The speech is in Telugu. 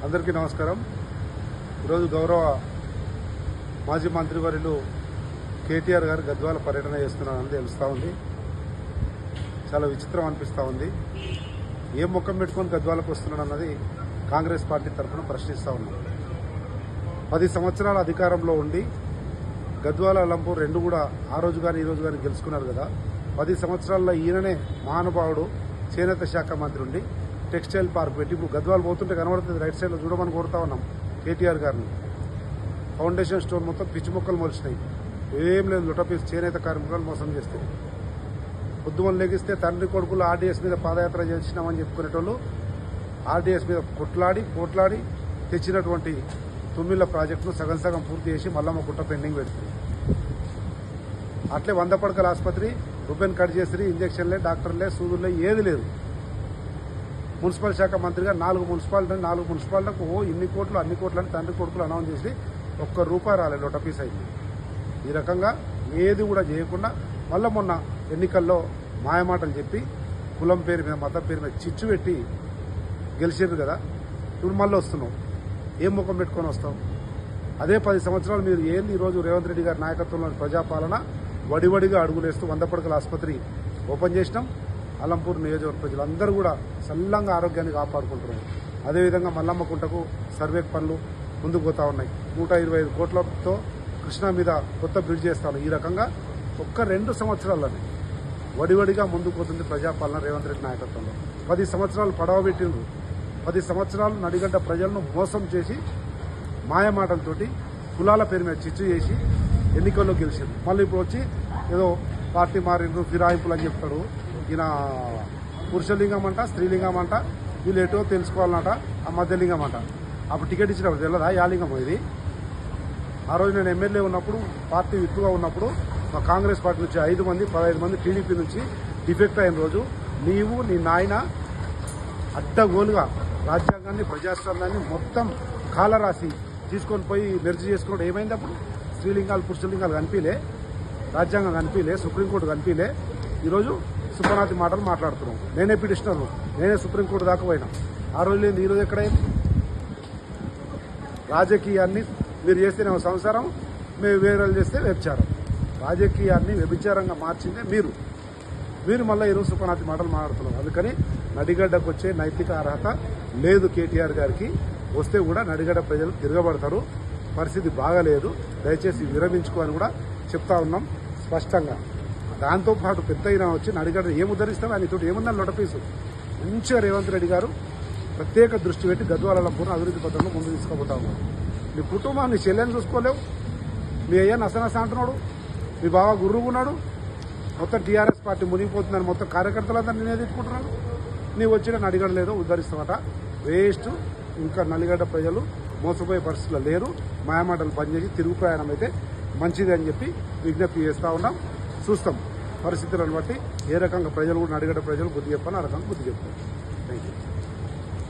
అందరికీ నమస్కారం। ఈరోజు గౌరవ మాజీ మంత్రివర్యులు కేటీఆర్ గారు గద్వాల పర్యటన చేస్తున్నారని తెలుస్తూ ఉంది। చాలా విచిత్రం అనిపిస్తూ ఉంది। ఏ ముఖం పెట్టుకొని గద్వాలకు వస్తున్నాడు అన్నది కాంగ్రెస్ పార్టీ తరఫున ప్రశ్నిస్తూ ఉన్నాం। 10 సంవత్సరాల అధికారంలో ఉండి గద్వాల అలంపూర్ రెండు కూడా ఆ రోజు కానీ ఈ రోజు కానీ గెలుచుకున్నారు కదా। 10 సంవత్సరాల్లో ఈయననే మహానుభావుడు చేనేత శాఖ మంత్రి ఉండి టెక్స్టైల్ పార్క్ పెట్టి ఇప్పుడు గద్వాలు పోతుంటే కనబడుతుంది, రైట్ సైడ్లో చూడమని కోరుతా ఉన్నాం కేటీఆర్ గారిని। ఫౌండేషన్ స్టోర్ మొత్తం పిచ్చి మొక్కలు మొలిచినాయి, ఏం లేదు, లుటపీస్ చేనేత కార్మికులను మోసం చేస్తే పొద్దుమని లెగిస్తే తండ్రి కొడుకులు ఆర్డీఎస్ మీద పాదయాత్ర చేసినామని చెప్పుకునేటోళ్ళు ఆర్డీఎస్ మీద కొట్లాడి తెచ్చినటువంటి తుమ్మిళ్ళ ప్రాజెక్టును సగం సగం పూర్తి చేసి మల్లమ్మ కుట్ట పెండింగ్ పెడుతుంది। అట్లే 100 పడకల ఆసుపత్రి రుపెన్ కట్ చేసి ఇంజక్షన్లే, డాక్టర్లే, సూదులే ఏది లేదు। మున్సిపల్ శాఖ మంత్రిగా 4 మున్సిపాలిటీలకు ఇన్ని కోట్లు అన్ని కోట్లు అని తండ్రి కొడుకులు అనౌన్స్ చేసి ₹1 రాలేదు, లొటపీస్ అయింది। ఈ రకంగా ఏది కూడా చేయకుండా మళ్ళీ మొన్న ఎన్నికల్లో మాయమాటలు చెప్పి కులం పేరు మీద మతం పేరు మీద చిచ్చు పెట్టి గెలిచారు కదా। ఇప్పుడు మళ్ళీ వస్తున్నావు, ఏం ముఖం పెట్టుకొని వస్తావు? అదే 10 సంవత్సరాలు మీరు ఏంది ఈరోజు రేవంత్ రెడ్డి గారి నాయకత్వంలోని ప్రజాపాలన వడివడిగా అడుగులేస్తూ 100 పడకల ఆసుపత్రి ఓపెన్ చేసినాం। అలంపూర్ నియోజకవర్గ ప్రజలందరూ కూడా సల్లంగా ఆరోగ్యాన్ని కాపాడుకుంటున్నారు। అదేవిధంగా మల్లమ్మ కుంటకు సర్వే పనులు ముందుకు పోతా ఉన్నాయి। 125 కోట్లతో కృష్ణా మీద కొత్త బ్రిడ్జ్ చేస్తాను। ఈ రకంగా ఒక్క 2 సంవత్సరాలని వడివడిగా ముందుకు పోతుంది ప్రజాపాలన రేవంత్ రెడ్డి నాయకత్వంలో। 10 సంవత్సరాలు పడవబెట్టిండ్రు, 10 సంవత్సరాలు నడిగడ్డ ప్రజలను మోసం చేసి మాయమాటలతోటి కులాల పేరు మీద చిచ్చు చేసి ఎన్నికల్లో గెలిచారు। మళ్ళీ ఇప్పుడు వచ్చి ఏదో పార్టీ మారిండ్రు, ఫిరాయింపులు అని చెప్తాడు ఈయన। పురుషలింగం అంట, స్త్రీలింగం అంట, వీళ్ళు ఎటో తెలుసుకోవాలన్నట, ఆ మధ్యలింగం అంట। అప్పుడు టికెట్ ఇచ్చినప్పుడు తెల్లదా యాలింగం ఇది? ఆ రోజు నేను ఎమ్మెల్యే ఉన్నప్పుడు, పార్టీ విప్పుగా ఉన్నప్పుడు మా కాంగ్రెస్ పార్టీ నుంచి 15 మంది టీడీపీ నుంచి డిఫెక్ట్ అయిన రోజు నీవు నీ నాయన అడ్డగోలుగా రాజ్యాంగాన్ని ప్రజాస్వామ్యాన్ని మొత్తం కాలరాసి తీసుకొని పోయి మెర్జీ చేసుకున్నాడు। ఏమైంది అప్పుడు? స్త్రీలింగాలు పురుషలింగాలు కనిపిలే, రాజ్యాంగం కనిపిలే, సుప్రీంకోర్టు కనిపిలే। ఈరోజు సుపనాతి మాటలు మాట్లాడుతున్నాం। నేనే పిటిషనర్, నేనే సుప్రీంకోర్టు దాకా పోయినా। ఆ రోజు లేదు, ఈరోజు ఎక్కడైంది? రాజకీయాన్ని మీరు చేస్తేనేమో సంసారం, మేము వేరేలు చేస్తే వ్యభిచారం। రాజకీయాన్ని వ్యభిచారంగా మార్చిందే మీరు మళ్ళీ ఈరోజు సుపనాతి మాటలు మాట్లాడుతున్నాం। అందుకని నడిగడ్డకు వచ్చే నైతిక అర్హత లేదు కేటీఆర్ గారికి। వస్తే కూడా నడిగడ్డ ప్రజలు తిరగబడతారు, పరిస్థితి బాగాలేదు, దయచేసి విరమించుకోని కూడా చెప్తా ఉన్నాం స్పష్టంగా। దాంతోపాటు పెద్ద అయినా వచ్చి నడిగడ్డ ఏం ఉద్ధరిస్తాం? ఆయన తోటి ఏముందని లొటపీసు మంచిగా రేవంత్ రెడ్డి గారు ప్రత్యేక దృష్టి పెట్టి గద్వాల పూర్ణ అభివృద్ధి పథకంలో ముందు తీసుకుపోతా ఉన్నారు। నీ కుటుంబం, నీ చెల్లెని చూసుకోలేవు, మీ అయ్యా నసనస అంటున్నాడు, మీ బావ గుర్రుగున్నాడు, మొత్తం టీఆర్ఎస్ పార్టీ మునిగిపోతుందని మొత్తం కార్యకర్తలందరూ నేనే తిట్టుకుంటున్నాను। నీవు వచ్చిన నడిగడ్డ లేదో ఉద్ధరిస్తామట, వేస్ట్। ఇంకా నడిగడ్డ ప్రజలు మోసపోయే పరిస్థితుల్లో లేరు, మాయమాటలు పనిచేసి తిరుగు ప్రయాణం అయితే మంచిది అని చెప్పి విజ్ఞప్తి చేస్తూ ఉన్నాం। చూస్తాం పరిస్థితులను బట్టి ఏ రకంగా ప్రజలు కూడా నడిగడ్డ ప్రజలు బుద్ధి చెప్పాలని ఆ రకంగా బుద్ధి చెప్తారు। Thank you.